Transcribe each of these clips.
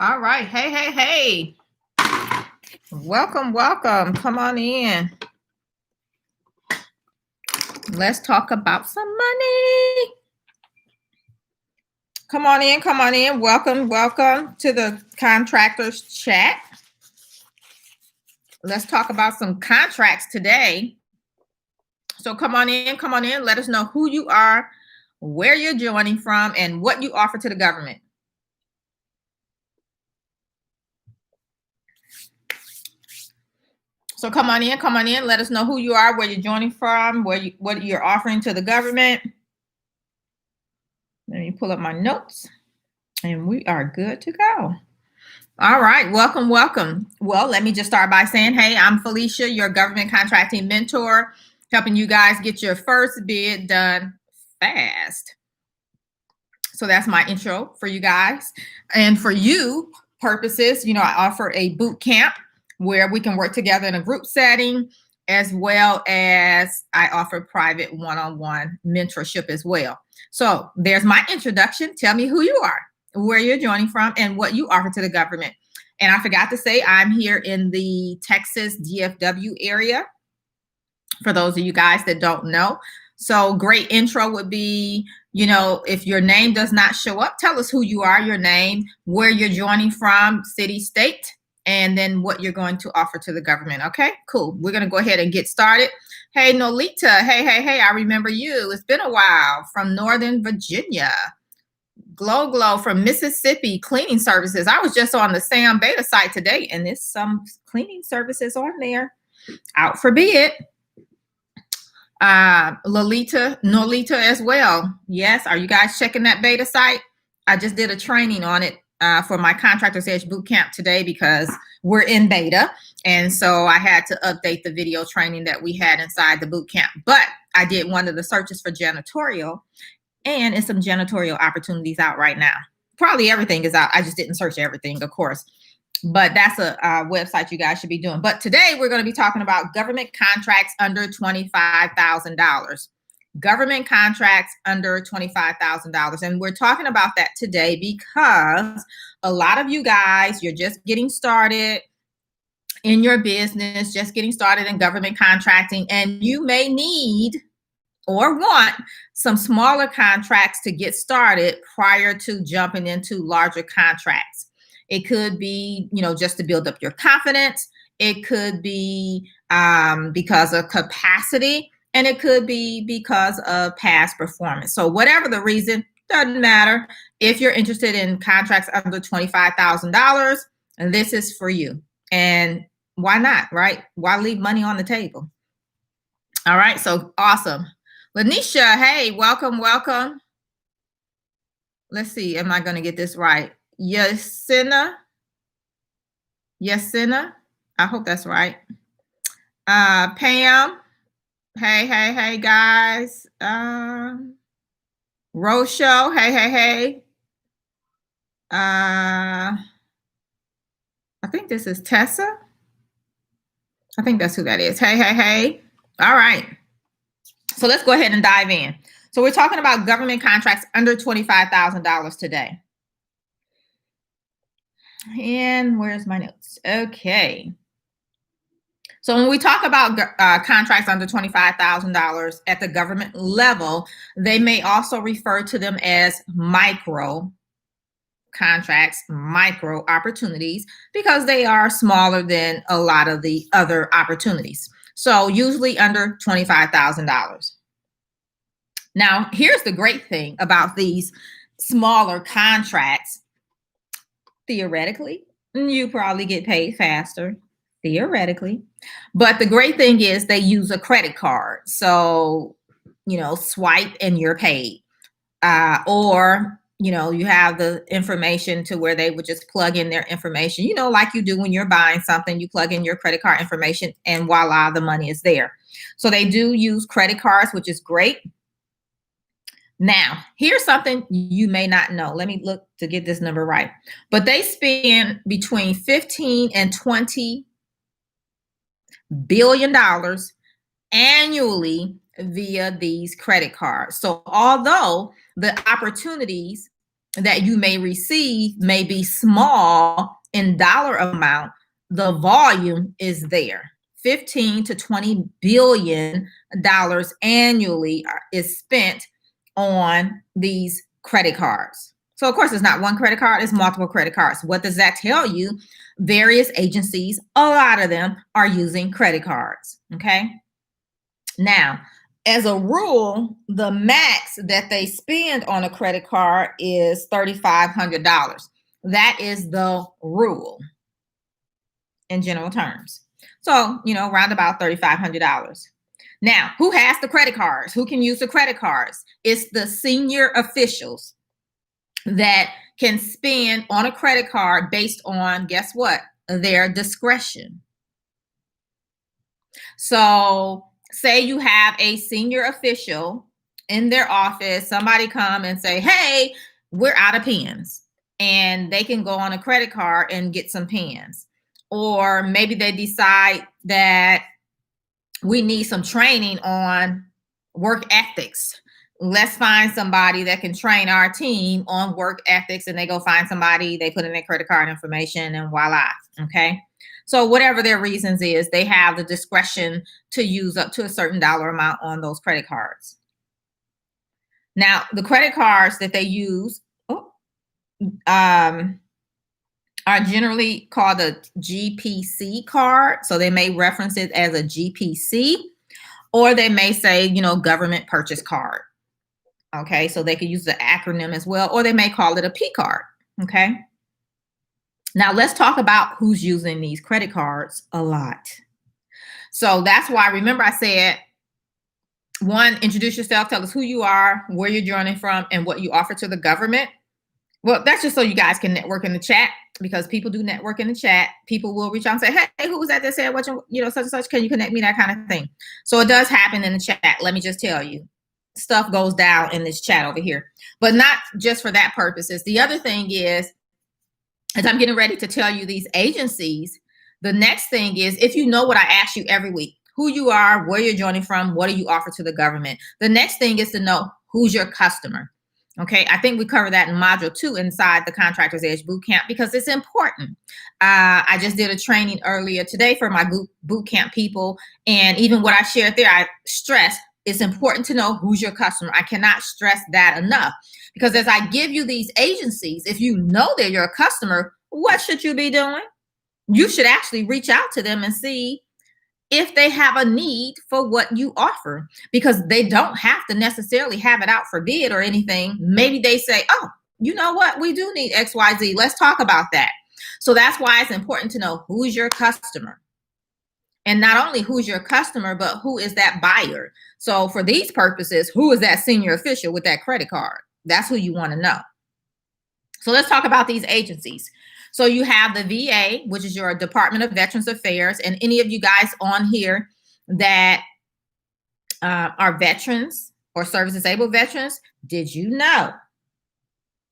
All right. Hey. Welcome. Come on in. Let's talk about some money. Come on in. Welcome to the Contractors Chat. Let's talk about some contracts today. So come on in. Let us know who you are, where you're joining from, and what you offer to the government. So come on in. Let us know who you are, where you're joining from, what you're offering to the government. Let me pull up my notes, and we are good to go. All right, welcome. Well, let me just start by saying, hey, I'm Felicia, your government contracting mentor, helping you guys get your first bid done fast. So that's my intro for you guys. And for you purposes, I offer a boot camp where we can work together in a group setting, as well as I offer private one-on-one mentorship as well. So there's my introduction. Tell me who you are, where you're joining from, and what you offer to the government. And I forgot to say, I'm here in the Texas DFW area, for those of you guys that don't know. So great intro would be, if your name does not show up, tell us who you are, your name, where you're joining from, city, state, and then what you're going to offer to the government. Okay, cool. We're going to go ahead and get started. Hey, Nolita. Hey, I remember you. It's been a while. From Northern Virginia. Glow from Mississippi, cleaning services. I was just on the SAM beta site today, and there's some cleaning services on there. Out for bid. Nolita as well. Yes, are you guys checking that beta site? I just did a training on it for my Contractors Edge Bootcamp today because we're in beta. And so I had to update the video training that we had inside the bootcamp. But I did one of the searches for janitorial, and it's some janitorial opportunities out right now. Probably everything is out. I just didn't search everything, of course. But that's a website you guys should be doing. But today we're going to be talking about government contracts under $25,000. Government contracts under $25,000. And we're talking about that today because a lot of you guys, you're just getting started in your business, just getting started in government contracting, and you may need or want some smaller contracts to get started prior to jumping into larger contracts. It could be, just to build up your confidence. It could be because of capacity, and it could be because of past performance. So whatever the reason, doesn't matter. If you're interested in contracts under $25,000, this is for you. And why not, right? Why leave money on the table? All right, so awesome. Lanisha, hey, welcome. Let's see, am I going to get this right? Yesina, I hope that's right. Pam, hey, guys. Rosho, hey. I think this is Tessa. I think that's who that is. Hey. All right. So let's go ahead and dive in. So we're talking about government contracts under $25,000 today. And where's my notes? Okay. So when we talk about contracts under $25,000 at the government level, they may also refer to them as micro contracts, micro opportunities, because they are smaller than a lot of the other opportunities. So usually under $25,000. Now, here's the great thing about these smaller contracts. Theoretically, you probably get paid faster, theoretically. But the great thing is they use a credit card. So, swipe and you're paid. Or, you have the information to where they would just plug in their information, like you do when you're buying something, you plug in your credit card information and voila, the money is there. So they do use credit cards, which is great. Now, here's something you may not know. Let me look to get this number right. But they spend between $15 and $20 billion annually via these credit cards. So although the opportunities that you may receive may be small in dollar amount, the volume is there. 15 to 20 billion dollars annually is spent on these credit cards. So of course it's not one credit card, it's multiple credit cards. What does that tell you? Various agencies, a lot of them are using credit cards. Okay. Now, as a rule, the max that they spend on a credit card is $3,500. That is the rule in general terms. So, around about $3,500. Now, who has the credit cards? Who can use the credit cards? It's the senior officials that can spend on a credit card based on, guess what? Their discretion. So, say you have a senior official in their office, somebody come and say, hey, we're out of pens, and they can go on a credit card and get some pens. Or maybe they decide that we need some training on work ethics. Let's find somebody that can train our team on work ethics, and they go find somebody, they put in their credit card information, and voila. Okay. So whatever their reasons is, they have the discretion to use up to a certain dollar amount on those credit cards. Now, the credit cards that they use are generally called a GPC card. So they may reference it as a GPC, or they may say, government purchase card. Okay, so they could use the acronym as well, or they may call it a P card. Okay. Now let's talk about who's using these credit cards a lot. So that's why, remember I said, one, introduce yourself, tell us who you are, where you're joining from, and what you offer to the government. Well, that's just so you guys can network in the chat, because people do network in the chat. People will reach out and say, hey, who was that that said what, such and such, can you connect me, that kind of thing. So it does happen in the chat. Let me just tell you, stuff goes down in this chat over here, but not just for that purposes. The other thing is, as I'm getting ready to tell you these agencies, the next thing is, if you know what I ask you every week, who you are, where you're joining from, what do you offer to the government? The next thing is to know who's your customer. Okay, I think we covered that in module 2 inside the Contractors Edge Bootcamp, because it's important. I just did a training earlier today for my bootcamp people, and even what I shared there, I stress it's important to know who's your customer. I cannot stress that enough, because as I give you these agencies, if you know they're your customer, what should you be doing? You should actually reach out to them and see if they have a need for what you offer, because they don't have to necessarily have it out for bid or anything. Maybe they say, oh, you know what? We do need XYZ. Let's talk about that. So that's why it's important to know who's your customer. And not only who's your customer, but who is that buyer. So for these purposes, who is that senior official with that credit card? That's who you want to know. So let's talk about these agencies. So you have the VA, which is your Department of Veterans Affairs. And any of you guys on here that are veterans or service-disabled veterans, did you know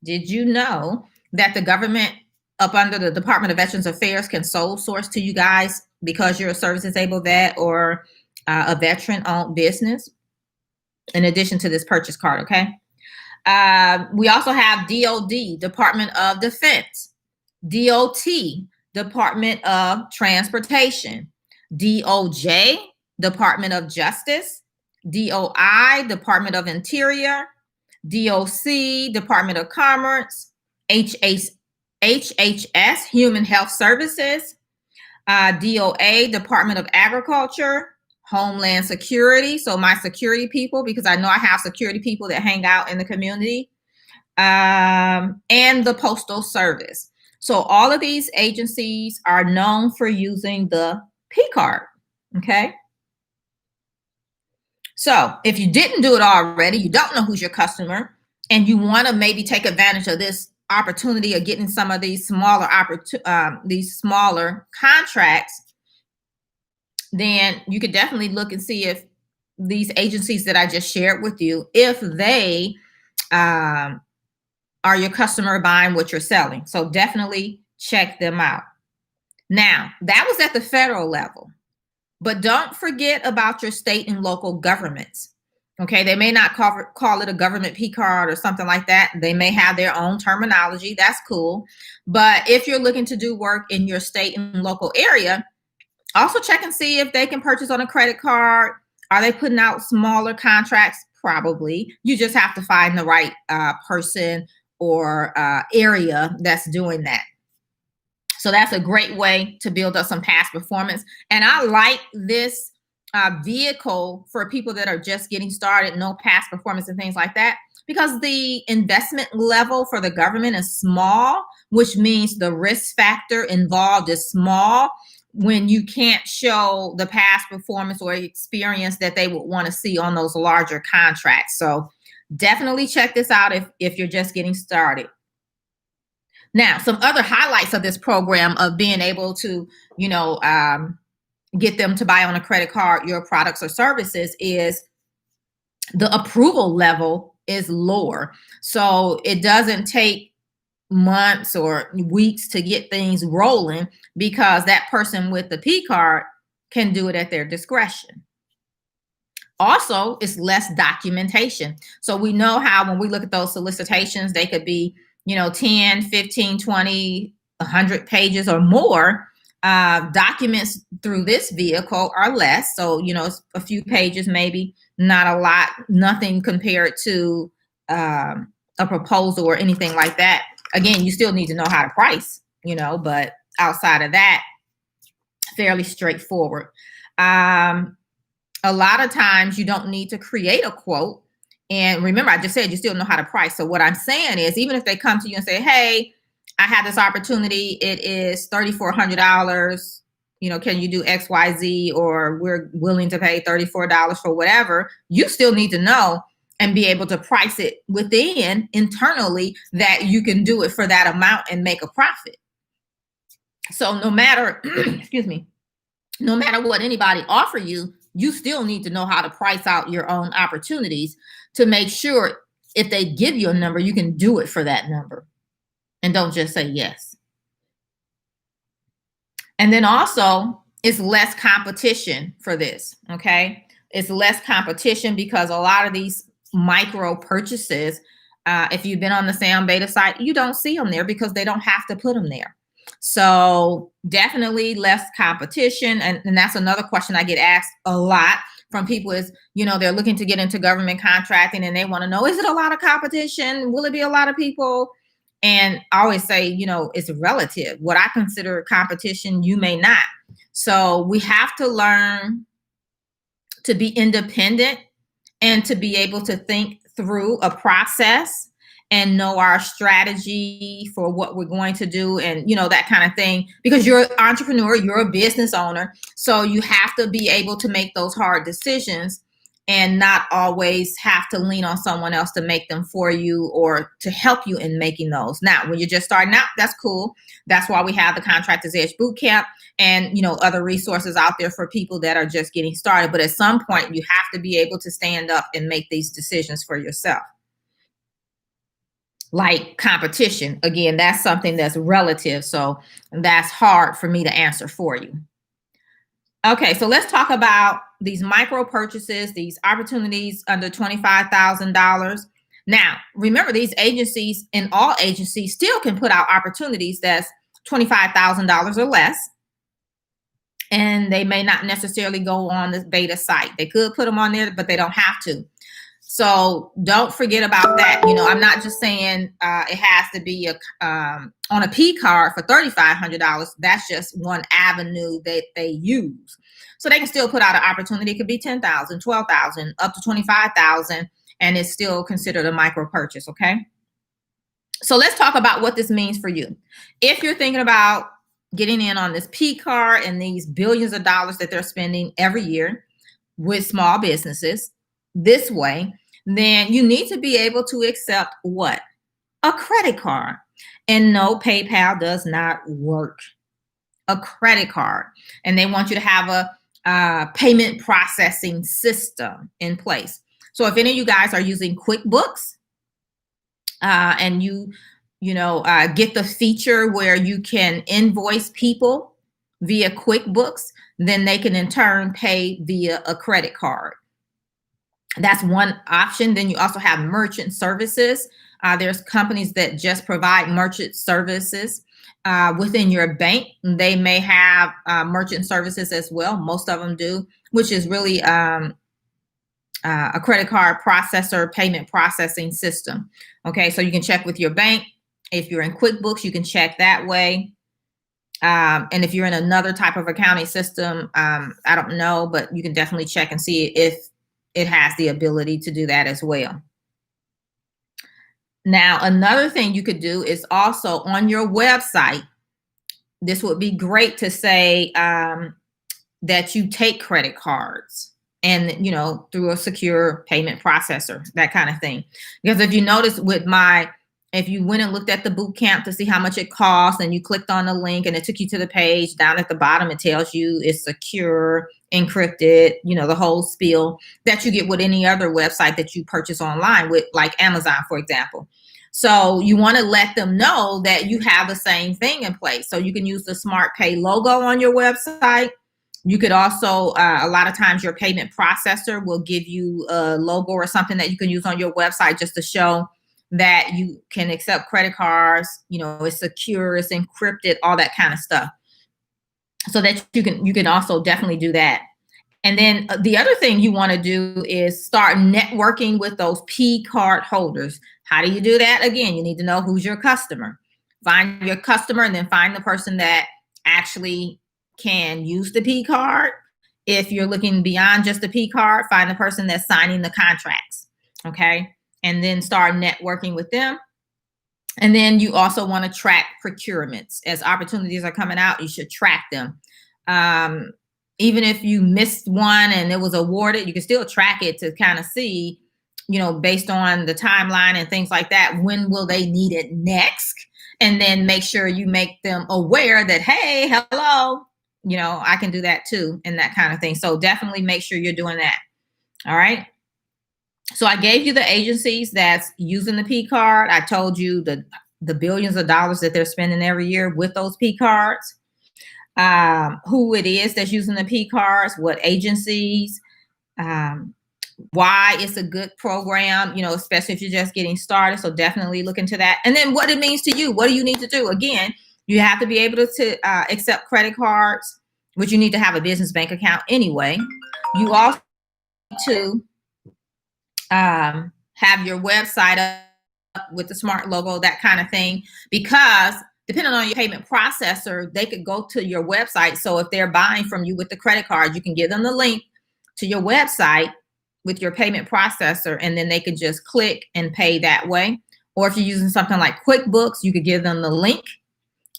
that the government up under the Department of Veterans Affairs can sole source to you guys because you're a service-disabled vet or a veteran-owned business, in addition to this purchase card, okay? We also have DOD, Department of Defense, DOT, Department of Transportation, DOJ, Department of Justice, DOI, Department of Interior, DOC, Department of Commerce, HHS, Human Health Services, DOA, Department of Agriculture, Homeland Security, so my security people, because I know I have security people that hang out in the community, and the Postal Service. So all of these agencies are known for using the P card, okay? So if you didn't do it already, you don't know who's your customer, and you want to maybe take advantage of this opportunity of getting some of these smaller contracts, then you could definitely look and see if these agencies that I just shared with you, if they are your customer buying what you're selling. So definitely check them out. Now, that was at the federal level, but don't forget about your state and local governments. Okay, they may not call it a government P card or something like that. They may have their own terminology. That's cool. But if you're looking to do work in your state and local area, also check and see if they can purchase on a credit card. Are they putting out smaller contracts? Probably. You just have to find the right person or area that's doing that. So that's a great way to build up some past performance. And I like this vehicle for people that are just getting started, no past performance and things like that, because the investment level for the government is small, which means the risk factor involved is small when you can't show the past performance or experience that they would want to see on those larger contracts. So definitely check this out if you're just getting started. Now, some other highlights of this program of being able to, get them to buy on a credit card your products or services is the approval level is lower. So it doesn't take months or weeks to get things rolling because that person with the P card can do it at their discretion. Also, it's less documentation. So we know how when we look at those solicitations, they could be 10, 15, 20, 100 pages or more. Documents through this vehicle are less. So, it's a few pages, maybe not a lot, nothing compared to a proposal or anything like that. Again, you still need to know how to price, but outside of that, fairly straightforward. A lot of times you don't need to create a quote. And remember, I just said you still know how to price. So what I'm saying is, even if they come to you and say, hey, I have this opportunity, it is $3,400, can you do X, Y, Z, or we're willing to pay $34 for whatever, you still need to know and be able to price it within internally that you can do it for that amount and make a profit. So no matter, excuse me, no matter what anybody offer you, you still need to know how to price out your own opportunities to make sure if they give you a number, you can do it for that number and don't just say yes. And then also, it's less competition for this, okay? It's less competition because a lot of these micro purchases, if you've been on the Sam Beta site, you don't see them there because they don't have to put them there. So definitely less competition. And that's another question I get asked a lot from people is, they're looking to get into government contracting and they want to know, is it a lot of competition? Will it be a lot of people? And I always say, it's relative. What I consider competition, you may not. So we have to learn to be independent and to be able to think through a process and know our strategy for what we're going to do and, that kind of thing, because you're an entrepreneur, you're a business owner. So you have to be able to make those hard decisions and not always have to lean on someone else to make them for you or to help you in making those. Now, when you're just starting out, that's cool. That's why we have the Contractors Edge Bootcamp and, other resources out there for people that are just getting started. But at some point, you have to be able to stand up and make these decisions for yourself. Like competition, again, that's something that's relative. So that's hard for me to answer for you. Okay, so let's talk about these micro purchases, these opportunities under $25,000. Now, remember, these agencies and all agencies still can put out opportunities that's $25,000 or less. And they may not necessarily go on the beta site. They could put them on there, but they don't have to. So don't forget about that. I'm not just saying it has to be on a P card for $3,500. That's just one avenue that they use. So they can still put out an opportunity. It could be $10,000, $12,000, up to $25,000, and it's still considered a micro purchase. Okay. So let's talk about what this means for you. If you're thinking about getting in on this P card and these billions of dollars that they're spending every year with small businesses this way, then you need to be able to accept what? A credit card. And no, PayPal does not work. A credit card. And they want you to have a payment processing system in place. So if any of you guys are using QuickBooks and you get the feature where you can invoice people via QuickBooks, then they can in turn pay via a credit card. That's one option. Then you also have merchant services. There's companies that just provide merchant services within your bank. They may have merchant services as well. Most of them do, which is really a credit card processor payment processing system. Okay, so you can check with your bank. If you're in QuickBooks, you can check that way. And if you're in another type of accounting system, I don't know, but you can definitely check and see if it has the ability to do that as well. Now, another thing you could do is also on your website, this would be great to say that you take credit cards and, you know, through a secure payment processor, that kind of thing. Because if you notice with if you went and looked at the boot camp to see how much it costs and you clicked on the link and it took you to the page, down at the bottom, it tells you it's secure, encrypted, you know, the whole spiel that you get with any other website that you purchase online with, like Amazon, for example. So you want to let them know that you have the same thing in place. So you can use the Smart Pay logo on your website. You could also, a lot of times your payment processor will give you a logo or something that you can use on your website just to show that you can accept credit cards, you know, it's secure, it's encrypted, all that kind of stuff. So that you can also definitely do that. And then the other thing you want to do is start networking with those P card holders. How do you do that? Again, you need to know who's your customer. Find your customer and then find the person that actually can use the P card. If you're looking beyond just the P card, find the person that's signing the contracts. Okay. And then start networking with them. And then you also want to track procurements. As opportunities are coming out, you should track them. Even if you missed one and it was awarded, you can still track it to kind of see, you know, based on the timeline and things like that, when will they need it next? And then make sure you make them aware that, hey, hello, you know, I can do that too, and that kind of thing. So definitely make sure you're doing that. All right. So I gave you the agencies that's using the P card. I told you the billions of dollars that they're spending every year with those P cards, who it is that's using the P cards, what agencies, why it's a good program, you know, especially if you're just getting started. So definitely look into that. And then what it means to you. What do you need to do? Again, you have to be able to accept credit cards, which you need to have a business bank account anyway. You also need to have your website up with the smart logo, that kind of thing, because depending on your payment processor, they could go to your website. So if they're buying from you with the credit card, you can give them the link to your website with your payment processor, and then they could just click and pay that way. Or if you're using something like QuickBooks, you could give them the link.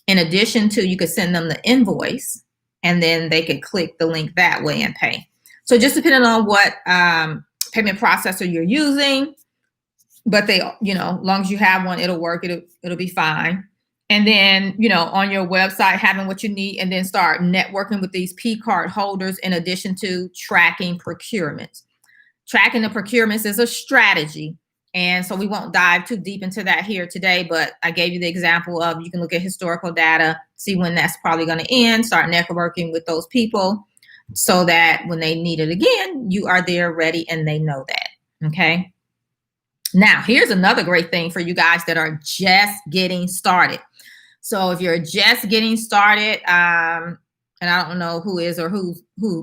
In addition to, you could send them the invoice, and then they could click the link that way and pay. So just depending on what payment processor you're using, but they, you know, as long as you have one, it'll work. It'll be fine. And then, you know, on your website, having what you need, and then start networking with these P card holders in addition to tracking procurements. Tracking the procurements is a strategy. And so we won't dive too deep into that here today, but I gave you the example of, you can look at historical data, see when that's probably going to end, start networking with those people so that when they need it again, you are there ready and they know that. Okay. Now, here's another great thing for you guys that are just getting started. So if you're just getting started, and I don't know who is or who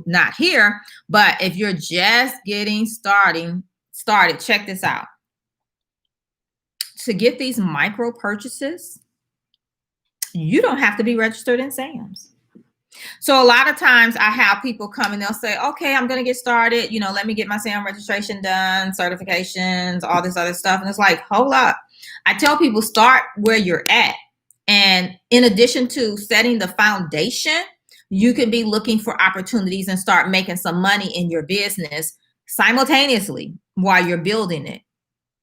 not here, but if you're just getting started, check this out. To get these micro purchases, you don't have to be registered in SAMS. So a lot of times I have people come and they'll say, okay, I'm going to get started. You know, let me get my SAM registration done, certifications, all this other stuff. And it's like, hold up. I tell people, start where you're at. And in addition to setting the foundation, you can be looking for opportunities and start making some money in your business simultaneously while you're building it.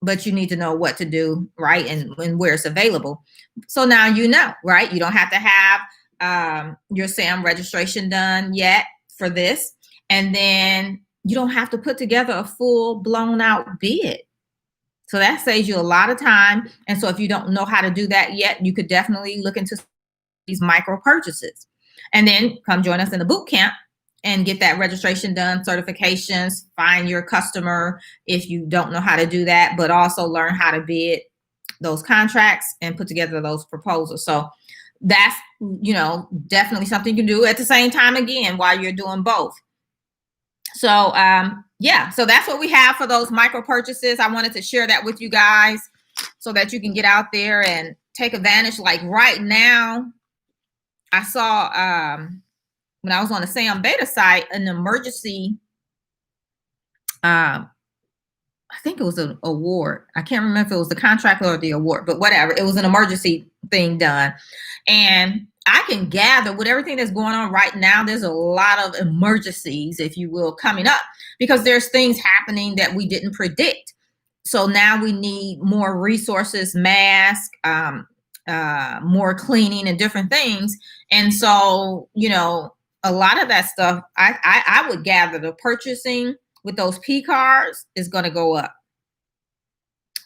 But you need to know what to do, right? And where it's available. So now you know, right? You don't have to have your SAM registration done yet for this. And then you don't have to put together a full blown out bid. So that saves you a lot of time. And so if you don't know how to do that yet, you could definitely look into these micro purchases. And then come join us in the boot camp and get that registration done, certifications, find your customer if you don't know how to do that, but also learn how to bid those contracts and put together those proposals. So that's, definitely something you can do at the same time again while you're doing both. So yeah, so that's what we have for those micro purchases. I wanted to share that with you guys so that you can get out there and take advantage. Like right now, I saw when I was on the SAM beta site, an emergency, I think it was an award. I can't remember if it was the contractor or the award, but whatever. It was an emergency thing done. And I can gather with everything that's going on right now, there's a lot of emergencies, if you will, coming up because there's things happening that we didn't predict. So now we need more resources, masks, more cleaning and different things. And so, a lot of that stuff, I would gather the purchasing with those P cards is going to go up.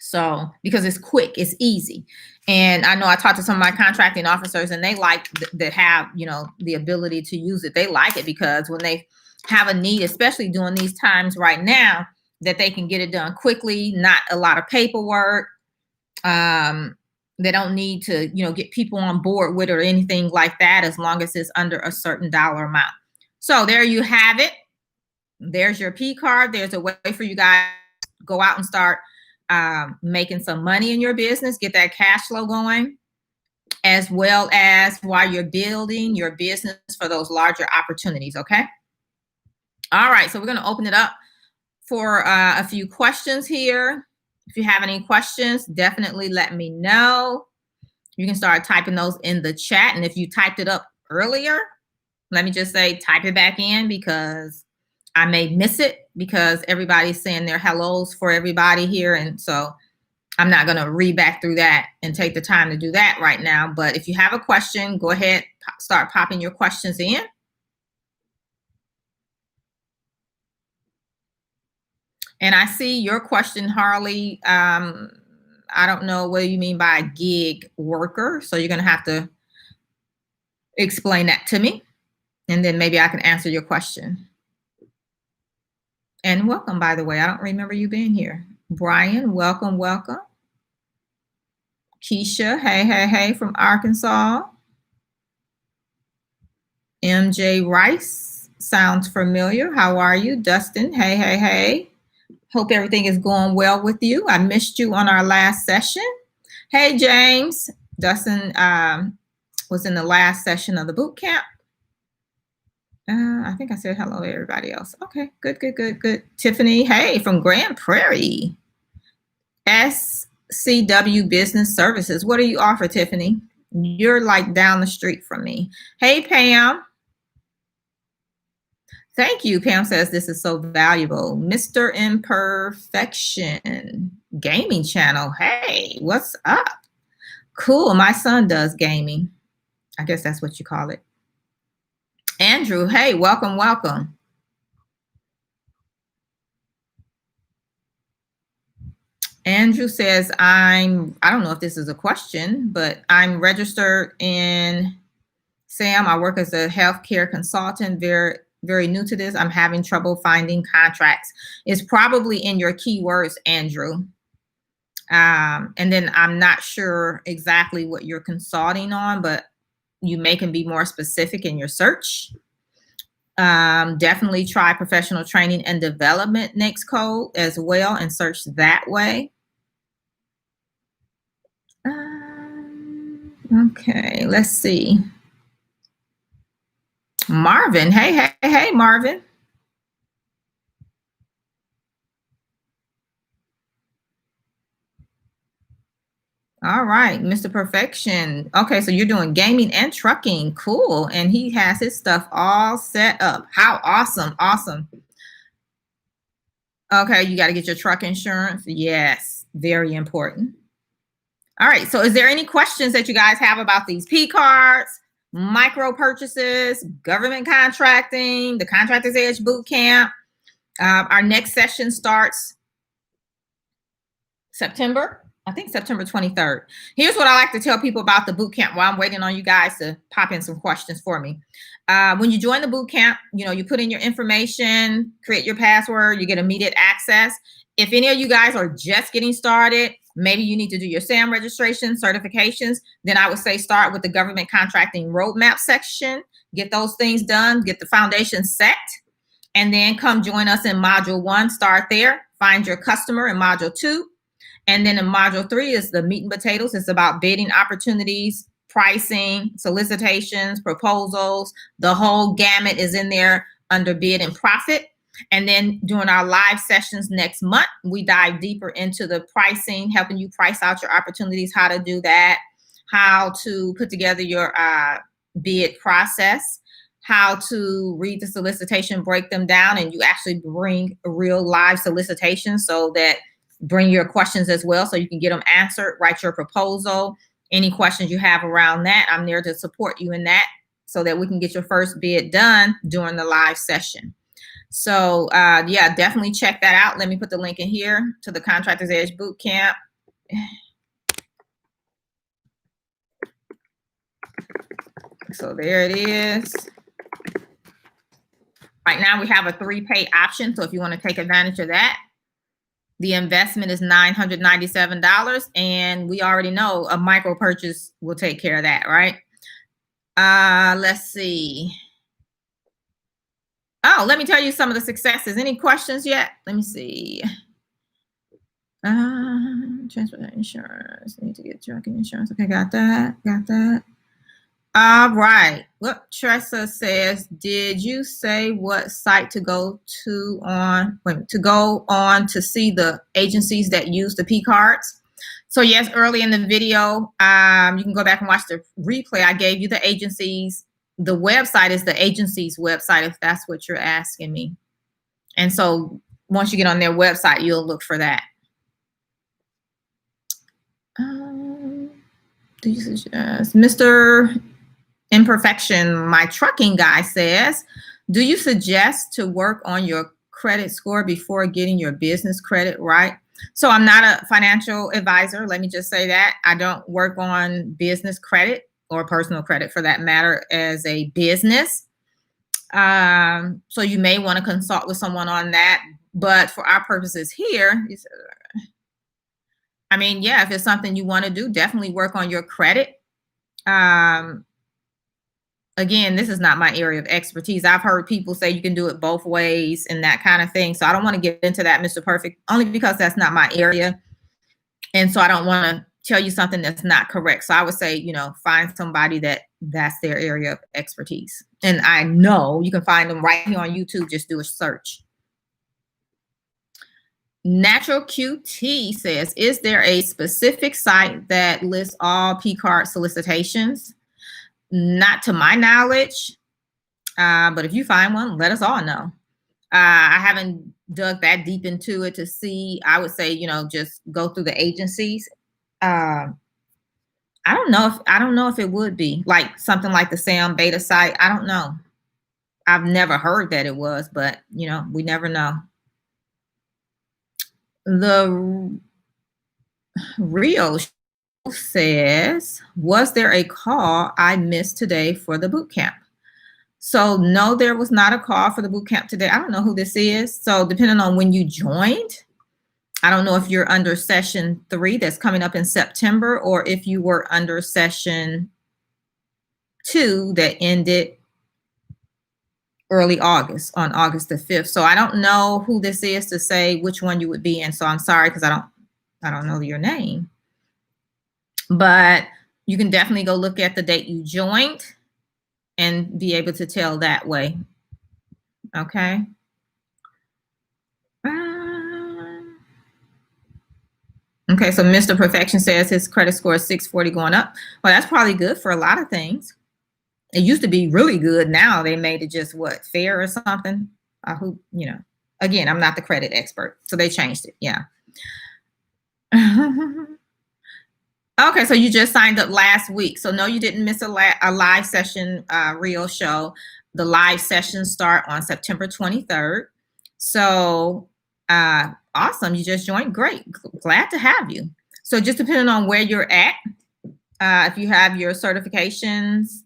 So, because it's quick, it's easy. And I know I talked to some of my contracting officers and they like that have, the ability to use it. They like it because when they have a need, especially during these times right now, that they can get it done quickly, not a lot of paperwork. They don't need to, get people on board with it or anything like that, as long as it's under a certain dollar amount. So there you have it. There's your P card. There's a way for you guys to go out and start making some money in your business, get that cash flow going, as well as while you're building your business for those larger opportunities. Okay. All right. So we're going to open it up for a few questions here. If you have any questions, definitely let me know. You can start typing those in the chat. And if you typed it up earlier, let me just say, type it back in because I may miss it because everybody's saying their hellos for everybody here. And so I'm not going to read back through that and take the time to do that right now. But if you have a question, go ahead, start popping your questions in. And I see your question, Harley. I don't know what you mean by a gig worker. So you're going to have to explain that to me. And then maybe I can answer your question. And welcome, by the way. I don't remember you being here. Brian, welcome, welcome. Keisha, hey, from Arkansas. MJ Rice, sounds familiar. How are you? Dustin, hey. Hope everything is going well with you. I missed you on our last session. Hey, James. Dustin was in the last session of the boot camp. I think I said hello to everybody else. Okay, good. Tiffany, hey, from Grand Prairie. SCW Business Services. What do you offer, Tiffany? You're like down the street from me. Hey, Pam. Thank you. Pam says this is so valuable. Mr. Imperfection Gaming Channel. Hey, what's up? Cool. My son does gaming. I guess that's what you call it. Andrew, hey, welcome. Andrew says, I don't know if this is a question, but I'm registered in SAM. I work as a healthcare consultant, very new to this. I'm having trouble finding contracts. It's probably in your keywords, Andrew. And then I'm not sure exactly what you're consulting on, but you can be more specific in your search. Definitely try professional training and development next code as well and search that way. Okay, let's see. Marvin, hey, Marvin. All right, Mr. Perfection. Okay, so you're doing gaming and trucking. Cool. And he has his stuff all set up. How awesome. Okay, you got to get your truck insurance. Yes, very important. All right, so is there any questions that you guys have about these P cards, micro purchases, government contracting, the Contractors Edge Bootcamp? Our next session starts September 23rd. Here's what I like to tell people about the boot camp while I'm waiting on you guys to pop in some questions for me. When you join the boot camp, you put in your information, create your password, you get immediate access. If any of you guys are just getting started, maybe you need to do your SAM registration, certifications, then I would say start with the government contracting roadmap section, get those things done, get the foundation set, and then come join us in module 1, start there, find your customer in module 2. And then in module 3 is the meat and potatoes. It's about bidding opportunities, pricing, solicitations, proposals. The whole gamut is in there under bid and profit. And then during our live sessions next month, we dive deeper into the pricing, helping you price out your opportunities, how to do that, how to put together your bid process, how to read the solicitation, break them down, and you actually bring a real live solicitation, so that bring your questions as well so you can get them answered, write your proposal, any questions you have around that. I'm there to support you in that so that we can get your first bid done during the live session. So yeah, definitely check that out. Let me put the link in here to the Contractors Edge Bootcamp. So there it is. Right now we have a 3-pay option. So if you want to take advantage of that, the investment is $997. And we already know a micro purchase will take care of that, right? Let's see. Oh, let me tell you some of the successes. Any questions yet? Let me see. Transport insurance. Need to get trucking insurance. Okay, got that. Got that. All right. Look, Tressa says, did you say what site to go to to see the agencies that use the P cards? So yes, early in the video, you can go back and watch the replay. I gave you the agencies. The website is the agency's website, if that's what you're asking me. And so once you get on their website, you'll look for that. Do you suggest, Mr. Imperfection, my trucking guy says, do you suggest to work on your credit score before getting your business credit right? So I'm not a financial advisor. Let me just say that. I don't work on business credit or personal credit for that matter as a business. So you may want to consult with someone on that. But for our purposes here, I mean, yeah, if it's something you want to do, definitely work on your credit. Again, this is not my area of expertise. I've heard people say you can do it both ways and that kind of thing. So I don't want to get into that, Mr. Perfect, only because that's not my area. And so I don't want to tell you something that's not correct. So I would say, find somebody that's their area of expertise. And I know you can find them right here on YouTube. Just do a search. Natural QT says, is there a specific site that lists all P card solicitations? Not to my knowledge, but if you find one, let us all know. I haven't dug that deep into it to see. I would say, just go through the agencies. I don't know if it would be like something like the SAM beta site. I don't know. I've never heard that it was, but we never know. The Rio says, was there a call I missed today for the boot camp? So no, there was not a call for the boot camp today. I don't know who this is. So depending on when you joined, I don't know if you're under session 3 that's coming up in September, or if you were under session 2 that ended early August, on August the 5th. So I don't know who this is to say which one you would be in. So I'm sorry, because I don't know your name. But you can definitely go look at the date you joined and be able to tell that way. Okay. Okay, so Mr. Perfection says his credit score is 640 going up. Well, that's probably good for a lot of things. It used to be really good. Now they made it just fair or something. Again, I'm not the credit expert, so they changed it. Yeah. Okay, so you just signed up last week. So no, you didn't miss a live session Rio show. The live sessions start on September 23rd. So awesome, you just joined. Great, glad to have you. So just depending on where you're at, if you have your certifications,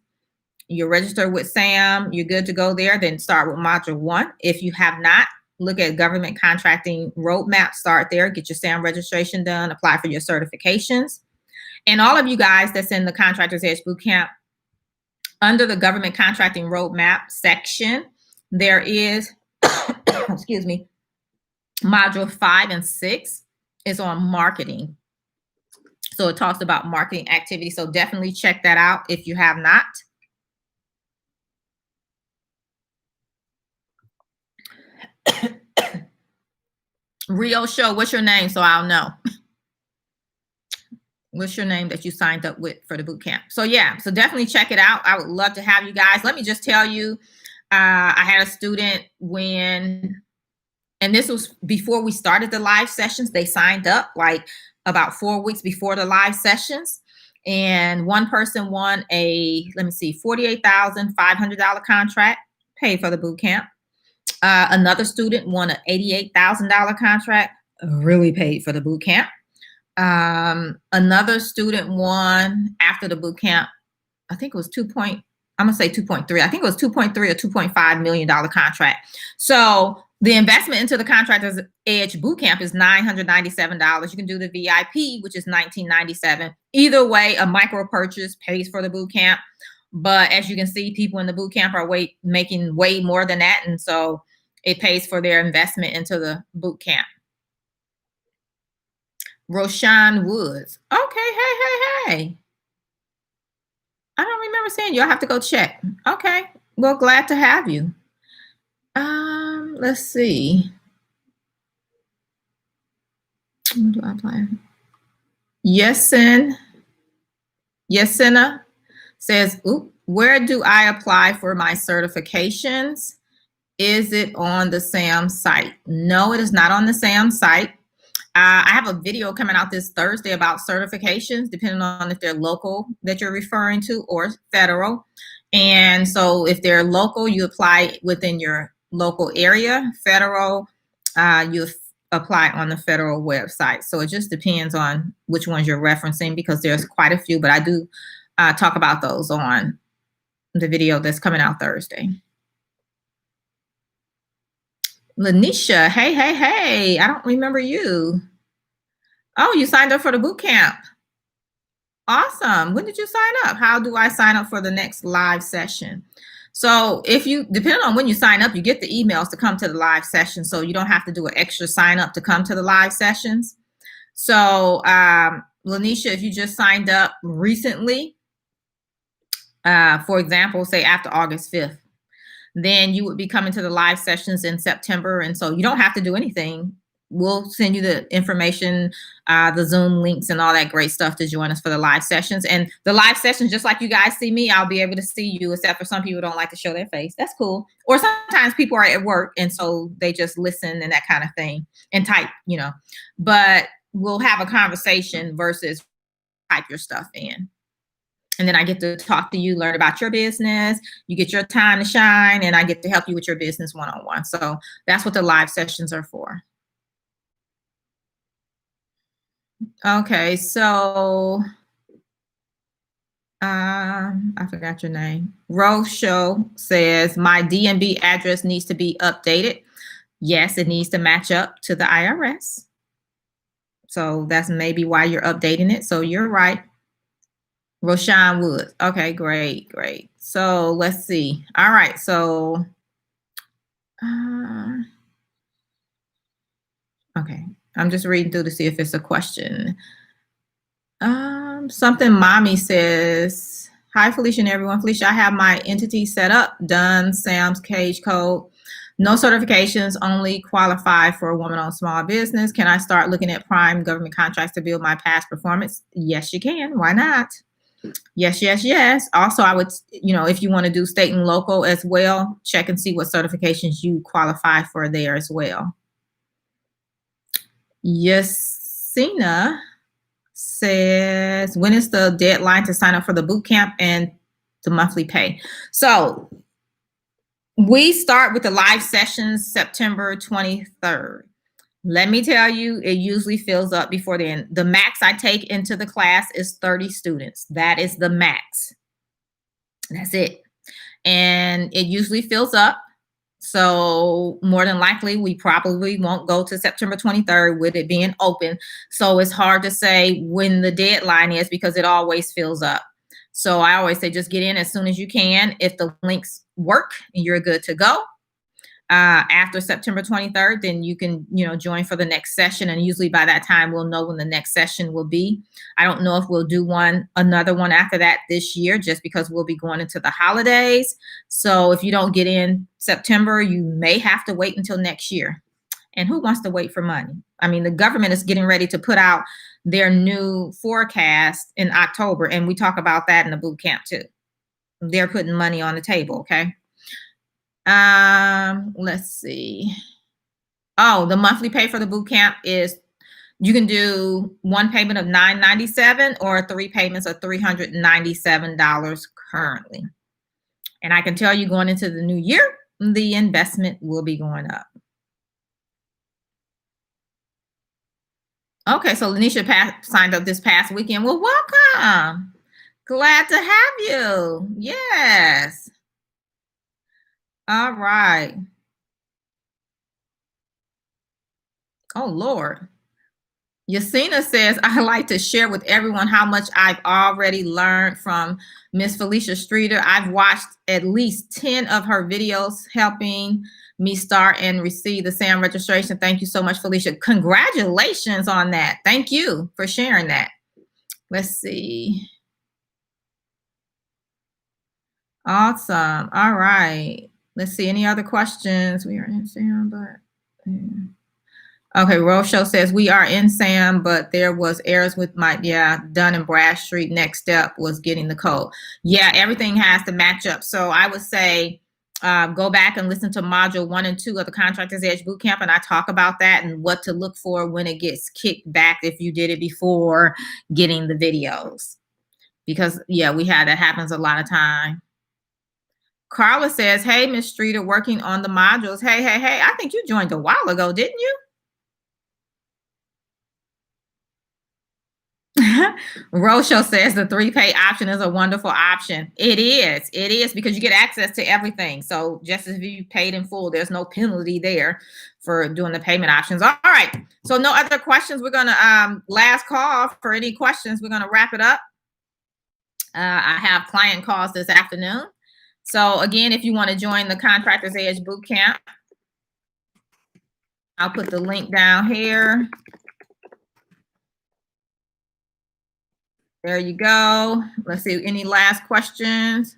you're registered with SAM, you're good to go there. Then start with module 1. If you have not, look at government contracting roadmap, start there, get your SAM registration done, apply for your certifications. And all of you guys that's in the Contractors Edge Bootcamp, under the government contracting roadmap section, there is, excuse me, module 5 and 6 is on marketing. So it talks about marketing activity. So definitely check that out if you have not. Rio Show, what's your name so I'll know? What's your name that you signed up with for the boot camp? So yeah, so definitely check it out. I would love to have you guys. Let me just tell you, I had a student and this was before we started the live sessions. They signed up like about 4 weeks before the live sessions. And one person won a, let me see, $48,500 contract, paid for the boot camp. Another student won an $88,000 contract, really paid for the boot camp. Another student won after the boot camp, I think it was I'm gonna say 2.3. I think it was 2.3 or $2.5 million contract. So the investment into the Contractors Edge Bootcamp is $997. You can do the VIP, which is $1997. Either way, a micro purchase pays for the bootcamp. But as you can see, people in the bootcamp are making way more than that. And so it pays for their investment into the bootcamp. Roshan Woods. Okay, hey. I don't remember seeing you. I have to go check. Okay, well, glad to have you. Let's see. What do I apply? Yesena says, where do I apply for my certifications? Is it on the SAM site? No, it is not on the SAM site. I have a video coming out this Thursday about certifications, depending on if they're local that you're referring to or federal. And so if they're local, you apply within your local area. Federal, you apply on the federal website. So it just depends on which ones you're referencing, because there's quite a few, but I do talk about those on the video that's coming out Thursday. Lanisha, hey. I don't remember you. Oh, you signed up for the boot camp. Awesome. When did you sign up? How do I sign up for the next live session? So depending on when you sign up, you get the emails to come to the live session. So you don't have to do an extra sign up to come to the live sessions. So Lanisha, if you just signed up recently, for example, say after August 5th, then you would be coming to the live sessions in September. And so you don't have to do anything. We'll send you the information, the Zoom links and all that great stuff to join us for the live sessions. And the live sessions, just like you guys see me, I'll be able to see you, except for some people don't like to show their face. That's cool. Or sometimes people are at work and so they just listen and that kind of thing and type, but we'll have a conversation versus type your stuff in. And then I get to talk to you, learn about your business. You get your time to shine, and I get to help you with your business one-on-one. So that's what the live sessions are for. Okay, so I forgot your name. Rosho says, my DMV address needs to be updated. Yes, it needs to match up to the IRS. So that's maybe why you're updating it. So you're right. Roshan Woods. Okay, great. So let's see. All right, so okay, I'm just reading through to see if it's a question. Something mommy says, hi Felicia and everyone. Felicia, I have my entity set up, done SAM's cage code, no certifications, only qualify for a woman-owned small business. Can I start looking at prime government contracts to build my past performance? Yes, you can. Why not? Yes. Also, I would, if you want to do state and local as well, check and see what certifications you qualify for there as well. Yesena says, when is the deadline to sign up for the boot camp and the monthly pay? So we start with the live sessions September 23rd. Let me tell you, it usually fills up before then. The max I take into the class is 30 students. That is the max. That's it. and it usually fills up. So more than likely, we probably won't go to September 23rd with it being open. So it's hard to say when the deadline is because it always fills up. So I always say just get in as soon as you can. If the links work, you're good to go. After September 23rd, then you can, join for the next session. And usually by that time, we'll know when the next session will be. I don't know if we'll do another one after that this year, just because we'll be going into the holidays. So if you don't get in September, you may have to wait until next year. And who wants to wait for money? I mean, the government is getting ready to put out their new forecast in October. And we talk about that in the boot camp too. They're putting money on the table. Okay. Let's see. Oh, the monthly pay for the boot camp is, you can do one payment of $997 or 3 payments of $397 currently. And I can tell you, going into the new year, the investment will be going up. Okay, so Lanisha signed up this past weekend. Well, welcome. Glad to have you. Yes. All right. Oh, Lord. Yasina says, I like to share with everyone how much I've already learned from Miss Felicia Streeter. I've watched at least 10 of her videos helping me start and receive the SAM registration. Thank you so much, Felicia. Congratulations on that. Thank you for sharing that. Let's see. Awesome. All right. Let's see. Any other questions? We are in SAM, but... Okay, Rochelle says, we are in SAM, but there was errors with Dunn and Bradstreet. Next step was getting the code. Yeah, everything has to match up. So I would say go back and listen to module 1 and 2 of the Contractors Edge Bootcamp, and I talk about that and what to look for when it gets kicked back if you did it before getting the videos. Because, yeah, that happens a lot of time. Carla says, hey, Miss Streeter, working on the modules. Hey, I think you joined a while ago, didn't you? Rochelle says the 3-pay option is a wonderful option. It is because you get access to everything. So just as if you paid in full, there's no penalty there for doing the payment options. All right. So no other questions. We're going to last call for any questions. We're going to wrap it up. I have client calls this afternoon. So again, if you want to join the Contractors Edge Bootcamp, I'll put the link down here. There you go. Let's see, any last questions?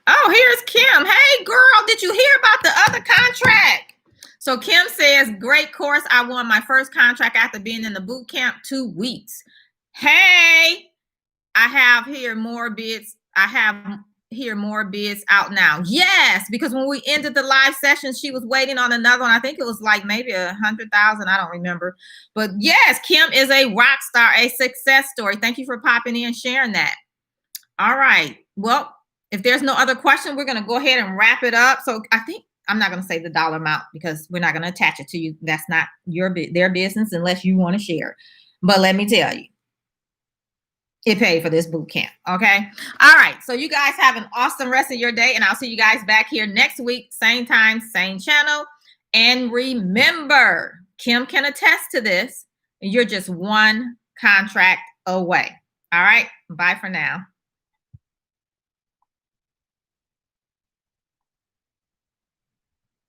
Oh, here's Kim. Hey, girl, did you hear about the other contract? So Kim says, great course. I won my first contract after being in the boot camp 2 weeks. Hey, I have here more bids. I have here more bids out now. Yes, because when we ended the live session, she was waiting on another one. I think it was like maybe 100,000. I don't remember. But yes, Kim is a rock star, a success story. Thank you for popping in and sharing that. All right. Well, if there's no other question, we're going to go ahead and wrap it up. So I think I'm not going to say the dollar amount because we're not going to attach it to you. That's not their business unless you want to share. But let me tell you, it paid for this boot camp. Okay. All right. So you guys have an awesome rest of your day, and I'll see you guys back here next week, same time, same channel. And remember, Kim can attest to this. You're just one contract away. All right. Bye for now.